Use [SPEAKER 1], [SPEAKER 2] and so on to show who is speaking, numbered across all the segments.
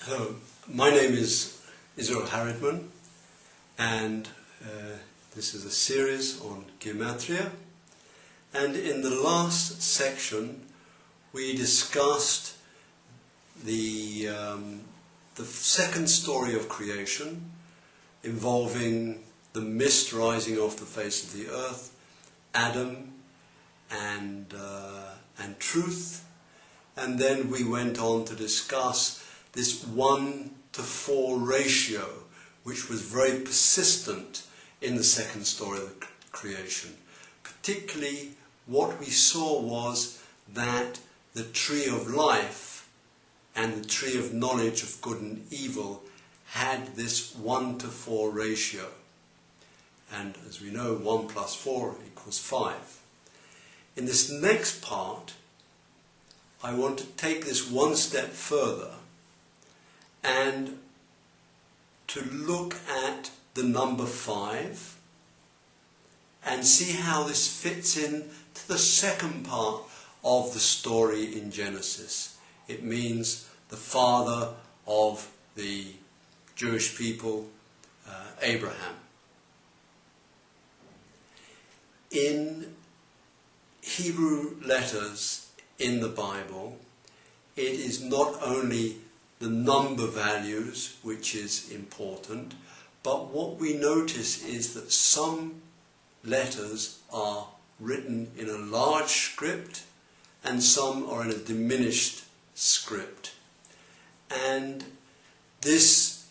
[SPEAKER 1] Hello, my name is Israel Harridman, and this is a series on Gematria. And in the last section, we discussed the second story of creation, involving the mist rising off the face of the earth, Adam, and truth. And then we went on to discuss this 1:4 ratio, which was very persistent in the second story of the creation. Particularly, what we saw was that the tree of life and the tree of knowledge of good and evil had this 1:4 ratio. And as we know, 1 plus 4 equals 5. In this next part, I want to take this one step further and to look at the number 5 and see how this fits in to the second part of the story in Genesis. It means the father of the Jewish people, Abraham. In Hebrew letters in the Bible, it is not only the number values which is important, but what we notice is that some letters are written in a large script and some are in a diminished script. And this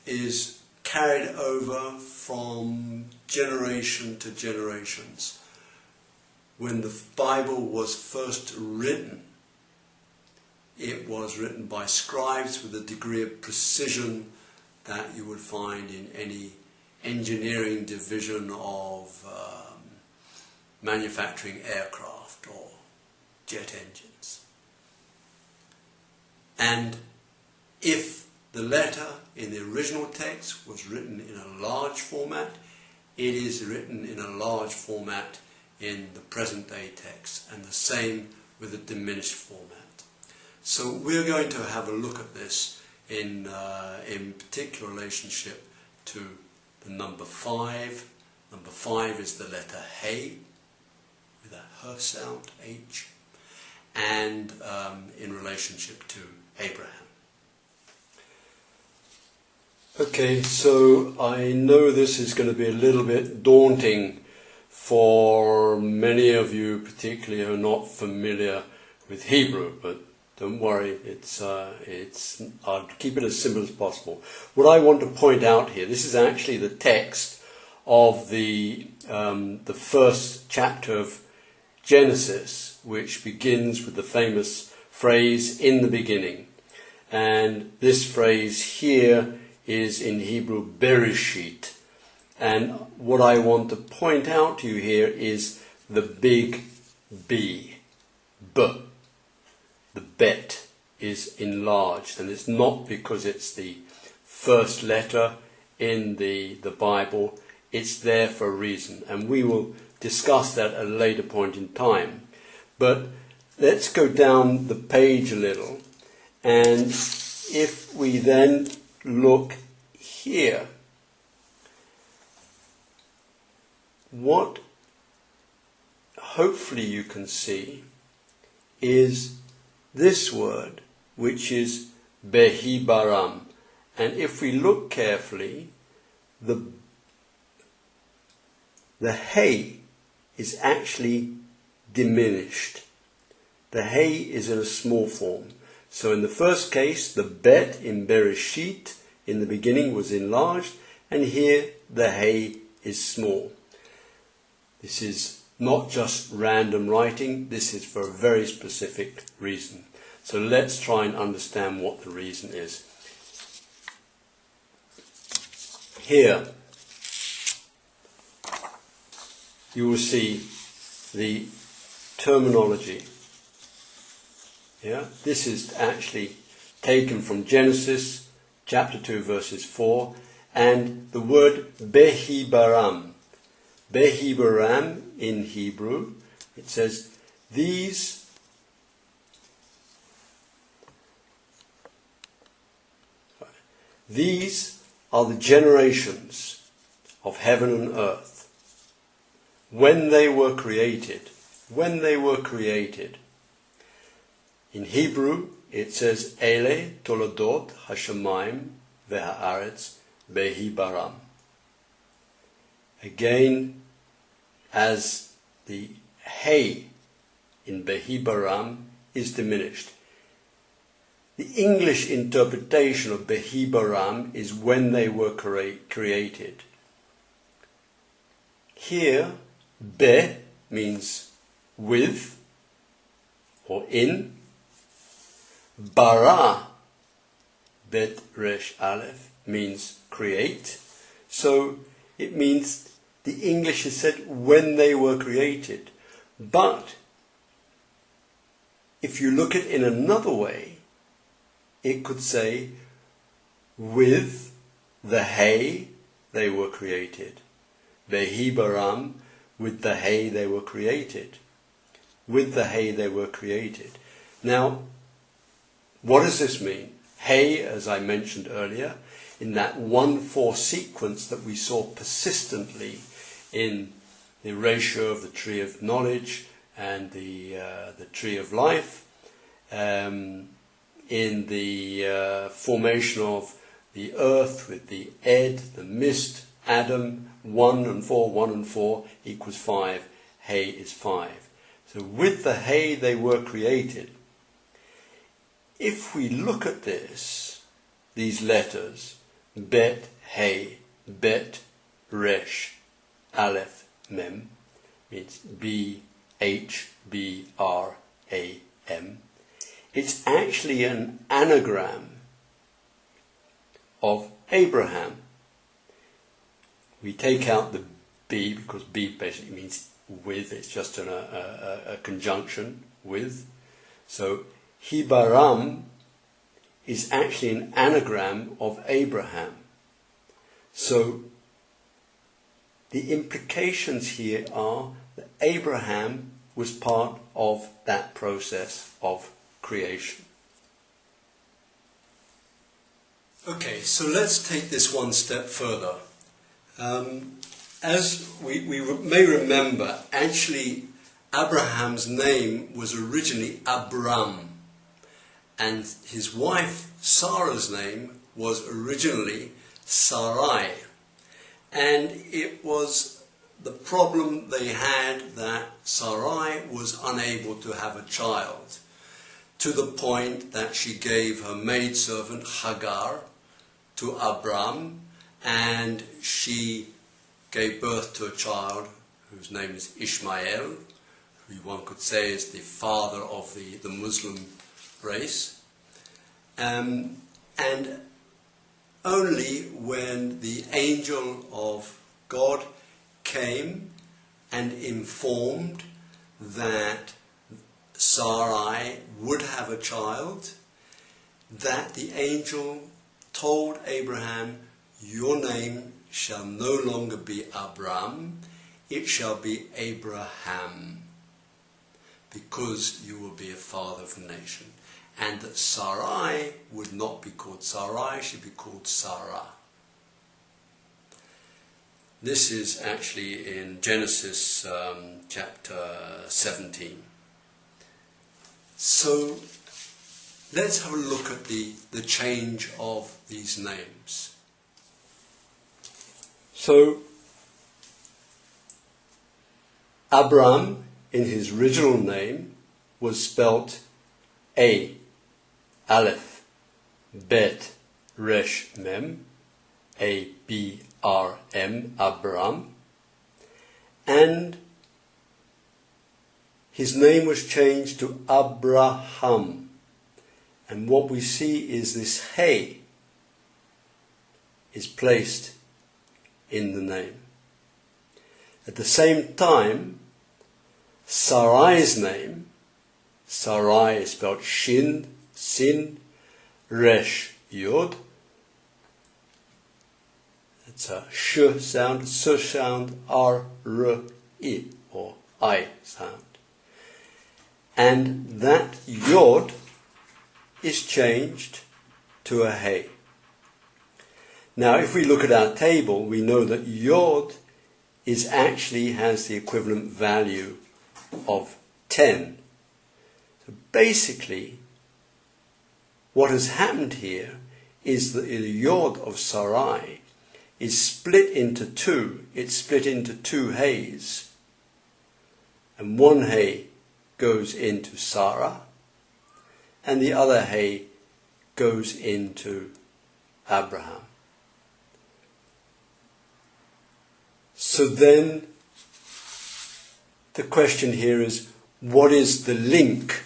[SPEAKER 1] is carried over from generation to generations. When the Bible was first written, it was written by scribes with a degree of precision that you would find in any engineering division of manufacturing aircraft or jet engines. And if the letter in the original text was written in a large format, it is written in a large format in the present day text, and the same with a diminished format. So we're going to have a look at this in particular relationship to the number 5. Number 5 is the letter He, with a H sound, H, and in relationship to Abraham. Okay, so I know this is going to be a little bit daunting for many of you, particularly who are not familiar with Hebrew, but don't worry, I'll keep it as simple as possible. What I want to point out here, this is actually the text of the first chapter of Genesis, which begins with the famous phrase, "in the beginning." And this phrase here is in Hebrew, Bereshit. And what I want to point out to you here is the big B, B. The bet is enlarged, and it's not because it's the first letter in the Bible. It's there for a reason, and we will discuss that at a later point in time. But let's go down the page a little, and if we then look here, what hopefully you can see is this word, which is Behibaram. And if we look carefully, the He is actually diminished. The He is in a small form. So in the first case, the Bet in Bereshit, in the beginning, was enlarged, and here the He is small. This is not just random writing, this is for a very specific reason. So let's try and understand what the reason is. Here, you will see the terminology. Yeah? This is actually taken from Genesis chapter 2 verses 4, and the word Behibaram. Behibaram in Hebrew, it says, these These are the generations of heaven and earth. When they were created. When they were created. In Hebrew it says Ele Toledot Hashemayim Ve'haaretz Behi Baram. Again, as the Hey in Behi Baram is diminished. The English interpretation of Behi Baram is when they were created. Here, Be means with or in. Bara, Bet Resh Aleph, means create. So it means the English has said when they were created. But if you look at it in another way, it could say with the Hay they were created. Behi Baram, with the Hay they were created. With the Hay they were created. Now, what does this mean? Hay, as I mentioned earlier, in that 1-4 sequence that we saw persistently in the ratio of the tree of knowledge and the tree of life, in the formation of the earth with the Ed, the mist, Adam, 1 and 4, 1 and 4 equals 5, Hay is 5. So with the Hay they were created. If we look at this, these letters, Bet, Hey, Bet, Resh, Aleph, Mem, means B-H-B-R-A-M. It's actually an anagram of Abraham. We take out the B because B basically means with, it's just a conjunction with. So Hibaram is actually an anagram of Abraham. So the implications here are that Abraham was part of that process of creation. Okay, so let's take this one step further. As we may remember, actually Abraham's name was originally Abram, and his wife Sarah's name was originally Sarai. And it was the problem they had that Sarai was unable to have a child, to the point that she gave her maidservant Hagar to Abram, and she gave birth to a child whose name is Ishmael, who one could say is the father of the Muslim race. And only when the angel of God came and informed that Sarai would have a child, that the angel told Abraham, your name shall no longer be Abram, it shall be Abraham, because you will be a father of a nation. And that Sarai would not be called Sarai, she'd be called Sarah. This is actually in Genesis chapter 17. So let's have a look at the change of these names. So Abram, in his original name, was spelt A, Aleph, Bet, Resh, Mem, A-B-R-M, Abram, and his name was changed to Abraham. And what we see is this Hey is placed in the name. At the same time, Sarai's name, Sarai is spelled Shin, Sin, Resh, Yod. It's a Sh sound, S sound, R, R, I, or I sound. And that Yod is changed to a Hey. Now, if we look at our table, we know that Yod has the equivalent value of 10. So basically, what has happened here is that the Yod of Sarai is split into two. It's split into two hays. And one hay goes into Sarah, and the other hay goes into Abraham. So then the question here is, what is the link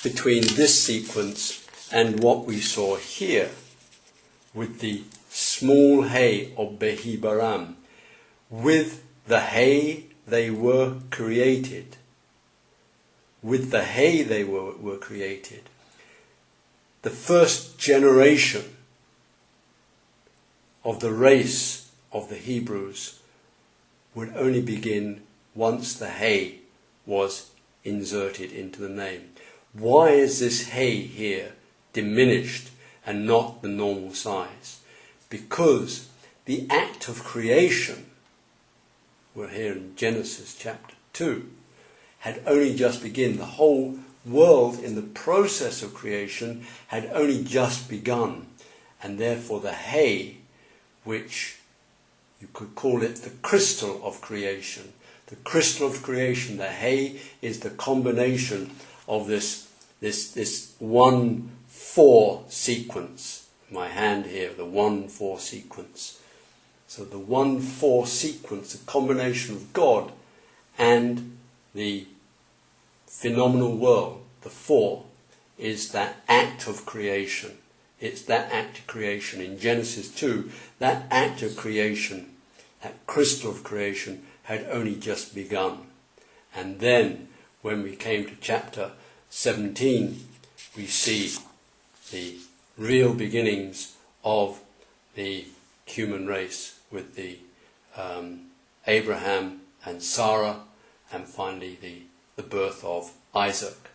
[SPEAKER 1] between this sequence and what we saw here with the small hay of Behi-Baram? With the hay they were created. With the hay they were created. The first generation of the race of the Hebrews would only begin once the hay was inserted into the name. Why is this hay here diminished and not the normal size? Because the act of creation, we're here in Genesis chapter 2, had only just begun. The whole world in the process of creation had only just begun, and therefore the hay, which you could call it the crystal of creation. The crystal of creation, the hay, is the combination of this 1-4 sequence. My hand here, the 1-4 sequence. So the 1-4 sequence, the combination of God and the phenomenal world, the 4, is that act of creation. It's that act of creation in Genesis 2. That act of creation, that crystal of creation, had only just begun. And then, when we came to chapter 17, we see the real beginnings of the human race with the Abraham and Sarah, and finally the birth of Isaac.